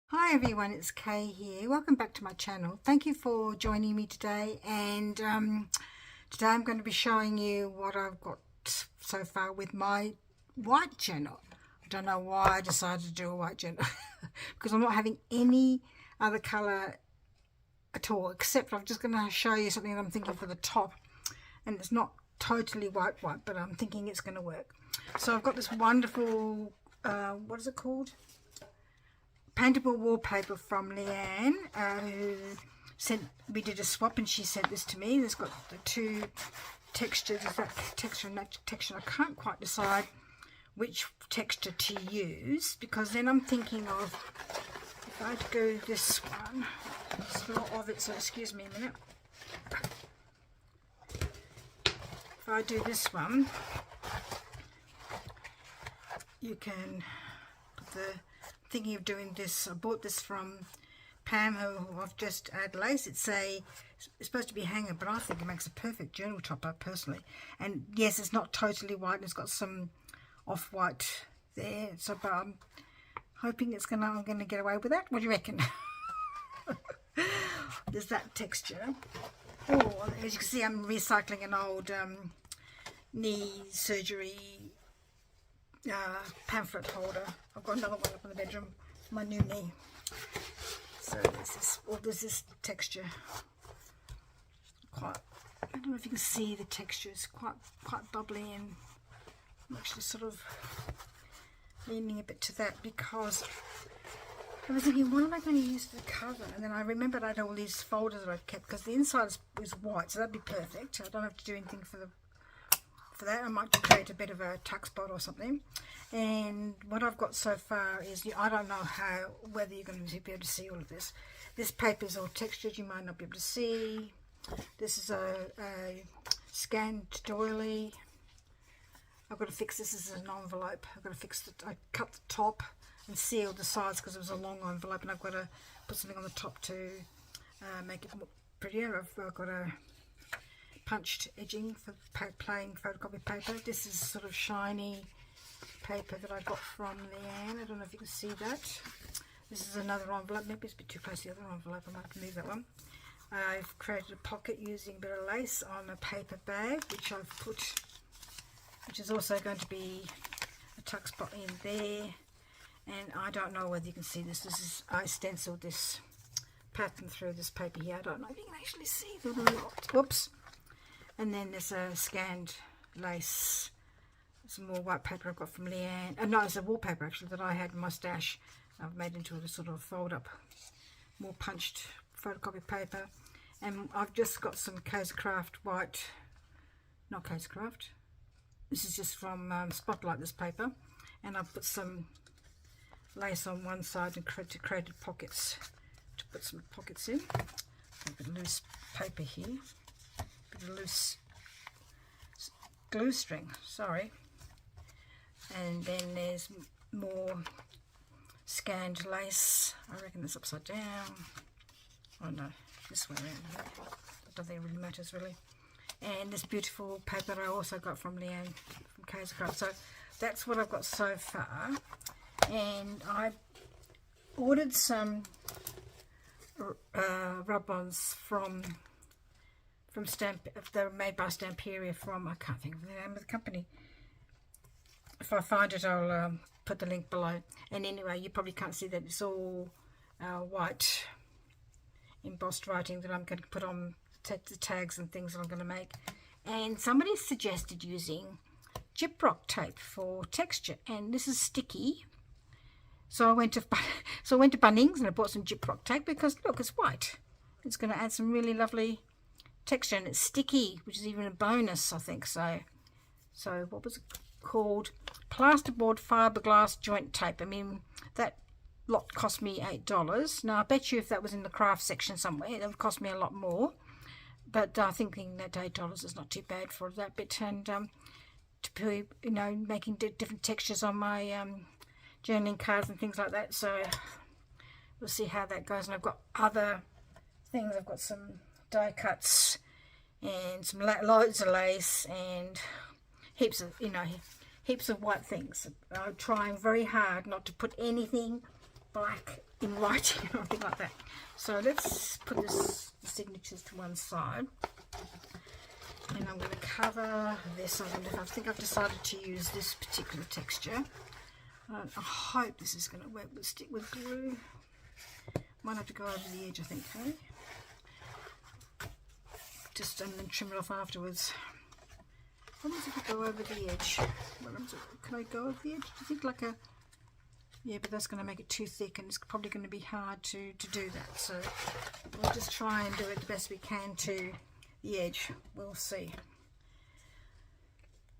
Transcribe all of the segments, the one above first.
Hi everyone, it's Kay here. Welcome back to my channel. Thank you for joining me today, and today I'm going to be showing you what I've got so far with my white journal. I don't know why I decided to do a white journal because I'm not having any other colour at all, except I'm just going to show you something that I'm thinking for the top, and it's not totally white, but I'm thinking it's going to work. So I've got this wonderful, what is it called? Paintable wallpaper from Leanne, who said we did a swap, and she sent this to me. It's got the two textures. Is that texture and that texture? I can't quite decide which texture to use, because then I'm thinking of, if I go this one, there's a lot of it, so excuse me a minute. If I do this one, you can put the, thinking of doing this, I bought this from Pam, who I've just add lace. It's supposed to be a hanger, but I think it makes a perfect journal topper personally. And yes, it's not totally white, and it's got some off-white there, so but I'm hoping I'm gonna get away with that. What do you reckon? There's that texture. Oh, as you can see, I'm recycling an old knee surgery pamphlet holder. I've got another one up in the bedroom, my new knee. So there's this texture. I don't know if you can see the texture. It's quite bubbly, and I'm actually sort of leaning a bit to that because I was thinking, what am I going to use for the cover? And then I remembered I had all these folders that I've kept, because the inside is white, so that'd be perfect. I don't have to do anything for that. I might create a bit of a tuck spot or something. And what I've got so far is, I don't know whether you're going to be able to see all of this. This paper is all textured, you might not be able to see. This is a scanned doily. I've got to fix this. This is an envelope. I've got to fix I cut the top and sealed the sides because it was a long envelope, and I've got to put something on the top to make it more prettier. I've got a punched edging for plain photocopy paper. This is sort of shiny paper that I got from Leanne. I don't know if you can see that. This is another envelope. Maybe it's a bit too close to the other envelope. I might have to move that one. I've created a pocket using a bit of lace on a paper bag, which is also going to be a tuck spot in there. And I don't know whether you can see this. I stenciled this pattern through this paper here. I don't know if you can actually see that or not. Whoops. And then there's a scanned lace, some more white paper I've got from Leanne. No, it's a wallpaper actually that I had in my stash. I've made into a sort of fold up, more punched photocopy paper. And I've just got some Kaisercraft white, not Kaisercraft. This is just from Spotlight, this paper. And I've put some lace on one side and created pockets to put some pockets in. A bit of loose paper here. A loose glue string, sorry. And then there's more scanned lace. I reckon it's upside down. Oh no, this way around here. I don't think it really matters really. And this beautiful paper that I also got from Leanne from Kaisercraft. So that's what I've got so far. And I ordered some rub-ons from they're made by Stamperia from, I can't think of the name of the company. If I find it, I'll put the link below. And anyway, you probably can't see that. It's all white embossed writing that I'm going to put on the tags and things that I'm going to make. And somebody suggested using Gyprock tape for texture, and this is sticky. So I went to Bunnings and I bought some Gyprock tape because look, it's white. It's going to add some really lovely texture, and it's sticky, which is even a bonus, I think. So what was it called? Plasterboard fiberglass joint tape. I mean, that lot cost me $8. Now I bet you if that was in the craft section somewhere, it would cost me a lot more, but thinking that $8 is not too bad for that bit. And to be, making different textures on my journaling cards and things like that. So we'll see how that goes. And I've got other things. I've got some die cuts and some loads of lace and heaps of white things. I'm trying very hard not to put anything black in writing or anything like that. So let's put this, the signatures to one side. And I'm going to cover this. I think I've decided to use this particular texture. I hope this is going to work with stick with glue. Might have to go over the edge, I think, hey? Just and then trim it off afterwards. What happens if I go over the edge? Can I go over the edge? Do you think like a... Yeah, but that's going to make it too thick, and it's probably going to be hard to do that. So we'll just try and do it the best we can to the edge. We'll see.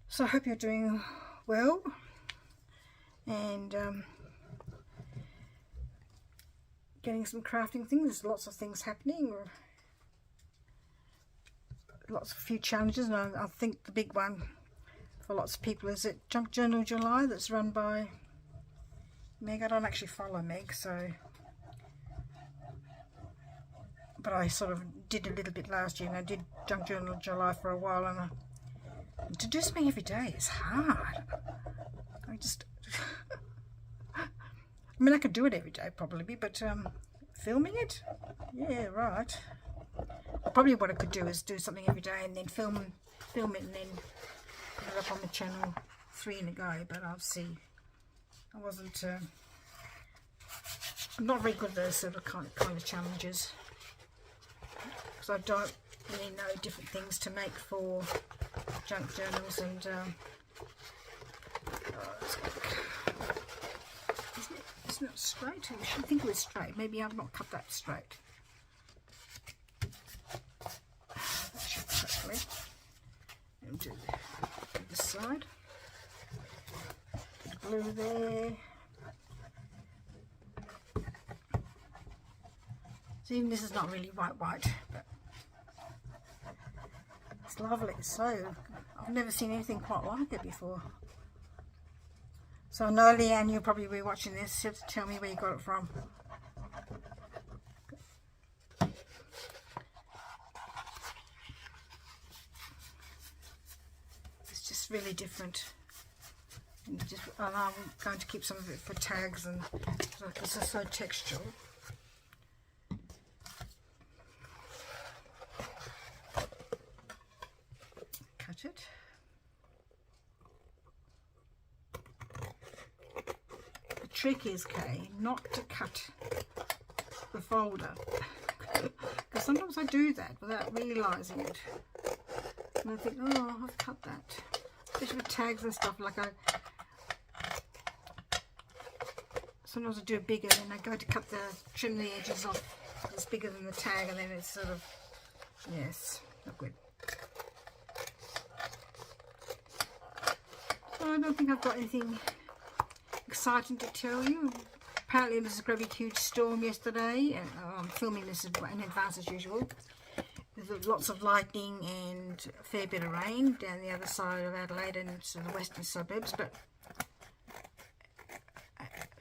So I hope you're doing well, and getting some crafting things. There's lots of things happening, or lots of few challenges, and I think the big one for lots of people is at Junk Journal July, that's run by Meg. I don't actually follow Meg, so, but I sort of did a little bit last year, and I did Junk Journal July for a while, and to do something every day is hard. I just I mean, I could do it every day probably, but filming it, yeah, right. Probably what I could do is do something every day and then film it and then put it up on the channel 3 in a go. But I'll see. I wasn't. I'm not very good at those sort of kind of challenges, because I don't really know different things to make for junk journals, and isn't it straight? I should think it was straight. Maybe I've not cut that straight. That should hopefully. And do this side. Put glue there. So even this is not really white, but it's lovely. So I've never seen anything quite like it before. So I know, Leanne, you'll probably be watching this. You have to tell me where you got it from. It's just really different. And I'm going to keep some of it for tags, and because it's so textural. Cut it. Trick is, Kay, not to cut the folder, because sometimes I do that without realising it, and I think, oh, I've cut that, especially with tags and stuff. Like sometimes I do it bigger, and I go to trim the edges off, it's bigger than the tag, and then it's sort of, yes, not good. So I don't think I've got anything exciting to tell you. Apparently there was a very huge storm yesterday, and I'm filming this in advance as usual. There's lots of lightning and a fair bit of rain down the other side of Adelaide and to the western suburbs, but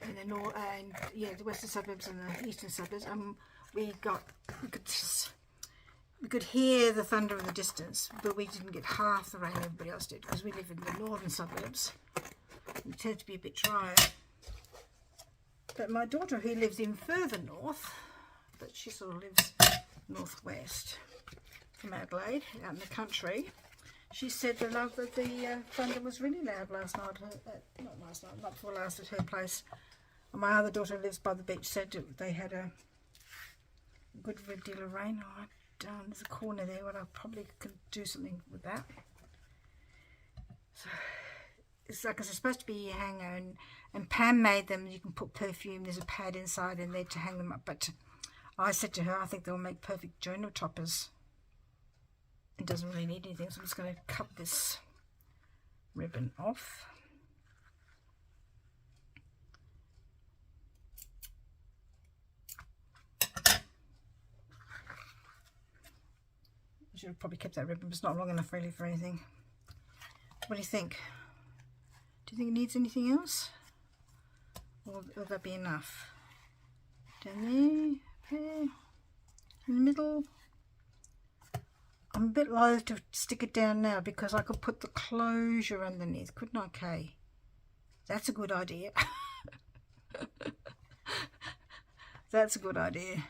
the western suburbs and the eastern suburbs. We could hear the thunder in the distance, but we didn't get half the rain everybody else did, because we live in the northern suburbs. We tend to be a bit drier. But my daughter, who lives in further north, but she sort of lives northwest from Adelaide, out in the country, she said the thunder was really loud last night. Not last night, not before last, at her place. And my other daughter, who lives by the beach, said that they had a good deal of rain. Oh, there's a corner there where I probably could do something with that. So it's like, it's supposed to be a hanger, and Pam made them. You can put perfume, there's a pad inside in there to hang them up, but I said to her, I think they'll make perfect journal toppers. It doesn't really need anything, so I'm just going to cut this ribbon off. I should have probably kept that ribbon, but it's not long enough really for anything. What do you think? Do you think it needs anything else? Or will that be enough? Down there, in the middle. I'm a bit loath to stick it down now, because I could put the closure underneath, couldn't I, Kay? That's a good idea. That's a good idea.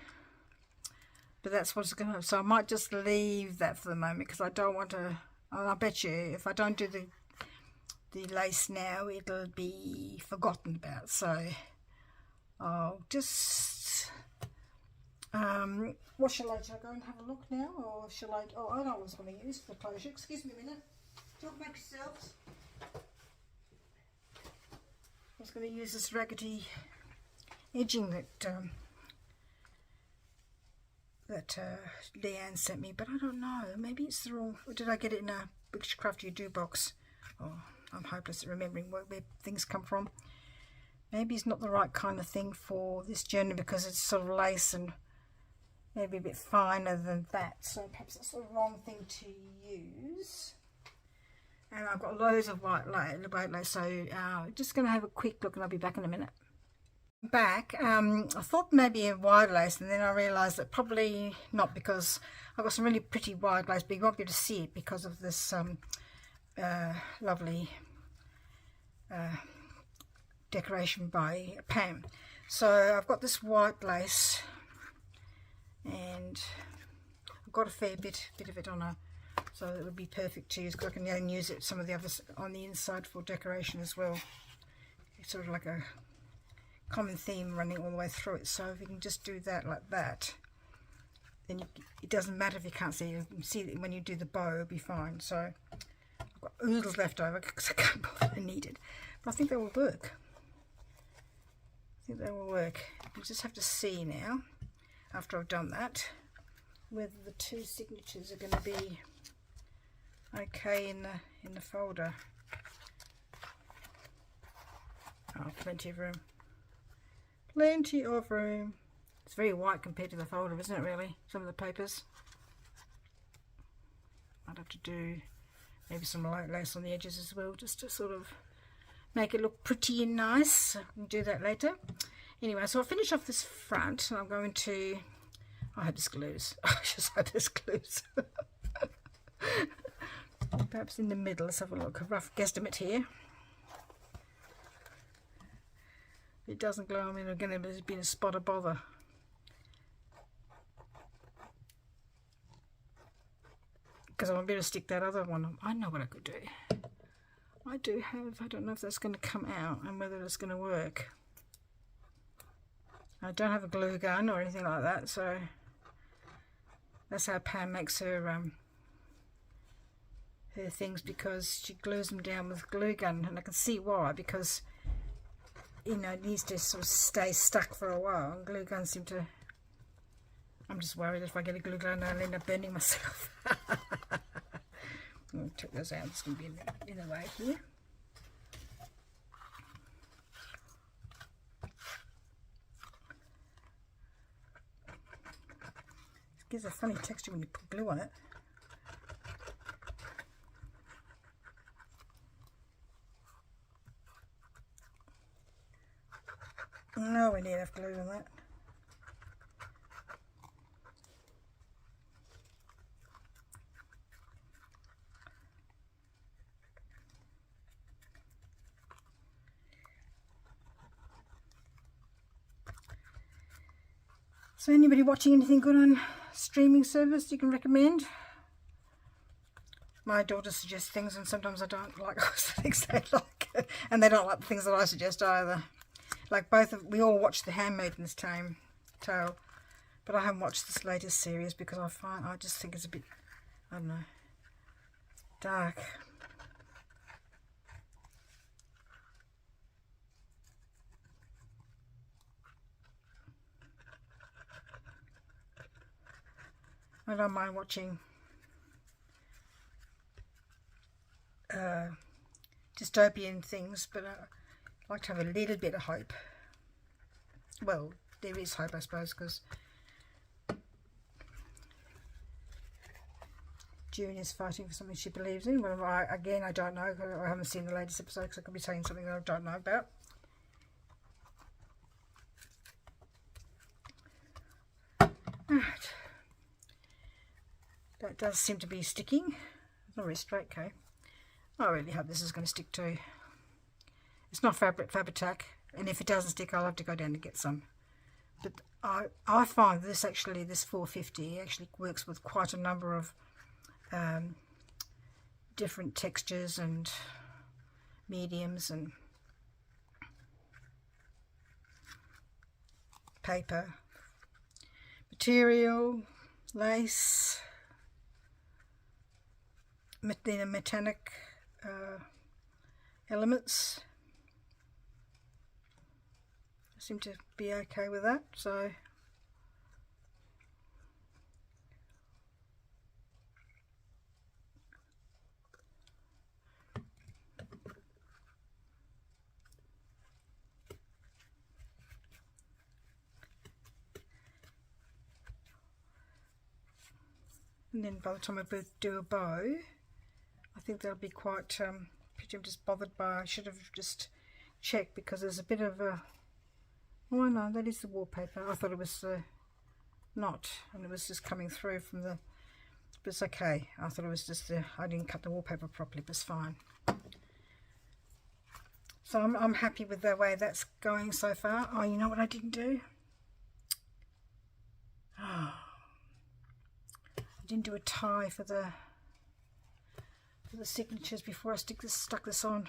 But that's what's going to... So I might just leave that for the moment because I don't want to... And I bet you if I don't do the lace now, it'll be forgotten about. So I'll just... what shall I do? Go and have a look now? Or shall I... Oh, I know what I was going to use for closure. Excuse me a minute. Talk about yourselves. I was going to use this raggedy edging that Leanne sent me, but I don't know. Maybe it's the wrong... Or did I get it in a Witchcraft You Do box? Oh, I'm hopeless at remembering where things come from. Maybe it's not the right kind of thing for this journey because it's sort of lace and maybe a bit finer than that. So perhaps that's the wrong thing to use. And I've got loads of white lace, so just going to have a quick look and I'll be back in a minute. Back, I thought maybe a wide lace, and then I realised that probably not because I've got some really pretty wide lace, but you won't be able to see it because of this lovely decoration by Pam. So I've got this white lace, and I've got a fair bit of it on so it would be perfect to use because I can then use it some of the others on the inside for decoration as well. It's sort of like a common theme running all the way through it. So if you can just do that like that, then it doesn't matter if you can't see it. You can see it when you do the bow, it'll be fine. So I've got oodles left over because I can't bother, I need it, but I think they will work. I think they will work. You just have to see now after I've done that whether the two signatures are going to be okay in the folder. Oh, plenty of room. Plenty of room. It's very white compared to the folder, isn't it, really? Some of the papers. I'd have to do maybe some light lace on the edges as well, just to sort of make it look pretty and nice. I can do that later. Anyway, so I'll finish off this front, and I'm going to... I hope this glues. I just hope this glues. Perhaps in the middle. Let's have a look. A rough guesstimate here. If it doesn't glue, I mean, again, there's been a spot of bother. Because I won't be able to stick that other one on. I know what I could do. I don't know if that's going to come out and whether it's going to work. I don't have a glue gun or anything like that, so that's how Pam makes her things, because she glues them down with a glue gun, and I can see why, because you know it needs to sort of stay stuck for a while, and glue guns seem to... I'm just worried if I get a glue gun I'll end up burning myself. I'll take those out, it's going to be in the way here. It gives a funny texture when you put glue on it. No, we need enough glue on that. So anybody watching anything good on streaming service you can recommend? My daughter suggests things and sometimes I don't like the things they like, and they don't like the things that I suggest either. Like we all watched The Handmaid's Tale, but I haven't watched this latest series because I just think it's a bit, I don't know, dark. I don't mind watching dystopian things, but I like to have a little bit of hope. Well, there is hope, I suppose, because June is fighting for something she believes in. Well, again, I don't know. I haven't seen the latest episode, because I could be saying something that I don't know about. Right. That does seem to be sticking. It's not very straight, okay. I really hope this is going to stick too. It's not Fabri-Tac, and if it doesn't stick, I'll have to go down and get some. but I find this 450 actually works with quite a number of different textures and mediums and paper. Material, lace, metallic elements. I seem to be okay with that, so and then by the time I do a bow, I think that'll be quite pretty. I'm just bothered by, I should have just checked, because there's a bit of a, oh no, that is the wallpaper. I thought it was not, and it was just coming through from the, but it's okay. I thought it was just I didn't cut the wallpaper properly, but it's fine. So I'm happy with the way that's going so far. Oh, you know what I didn't do? Oh, I didn't do a tie for the signatures before I stuck this on.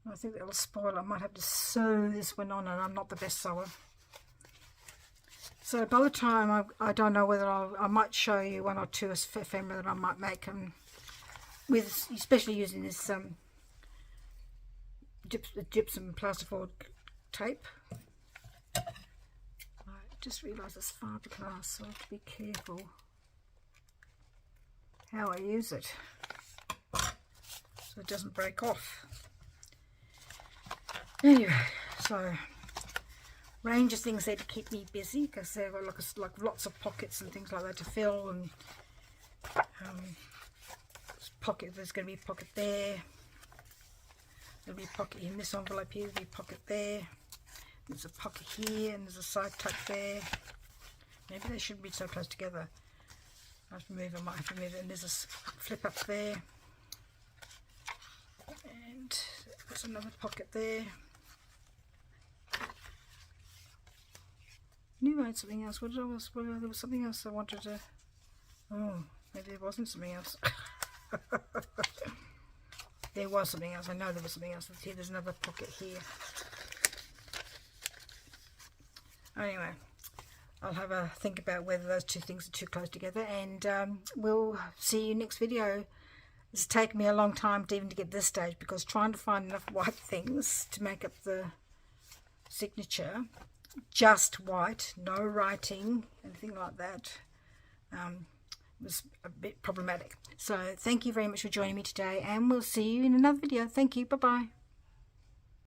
I think that'll spoil. I might have to sew this one on, and I'm not the best sewer. So by the time I don't know whether I might show you one or two ephemera that I might make, and with especially using this gypsum plasterboard tape. I just realised it's fiberglass, so I have to be careful how I use it so it doesn't break off. Anyway, so range of things there to keep me busy, because there are like lots of pockets and things like that to fill, and there's going to be a pocket there, there'll be a pocket in this envelope here, there'll be a pocket there, there's a pocket here, and there's a side tuck there. Maybe they shouldn't be so close together. I have to move, I might have to move it, and there's a flip up there, and there's another pocket there. I knew I had something else. There was something else I wanted to, oh, maybe there wasn't something else. There was something else. I know there was something else. Here, there's another pocket here. Anyway, I'll have a think about whether those two things are too close together, and we'll see you next video. It's taken me a long time to even to get this stage, because trying to find enough white things to make up the signature, just white, no writing, anything like that, was a bit problematic. So thank you very much for joining me today, and we'll see you in another video. Thank you. Bye bye.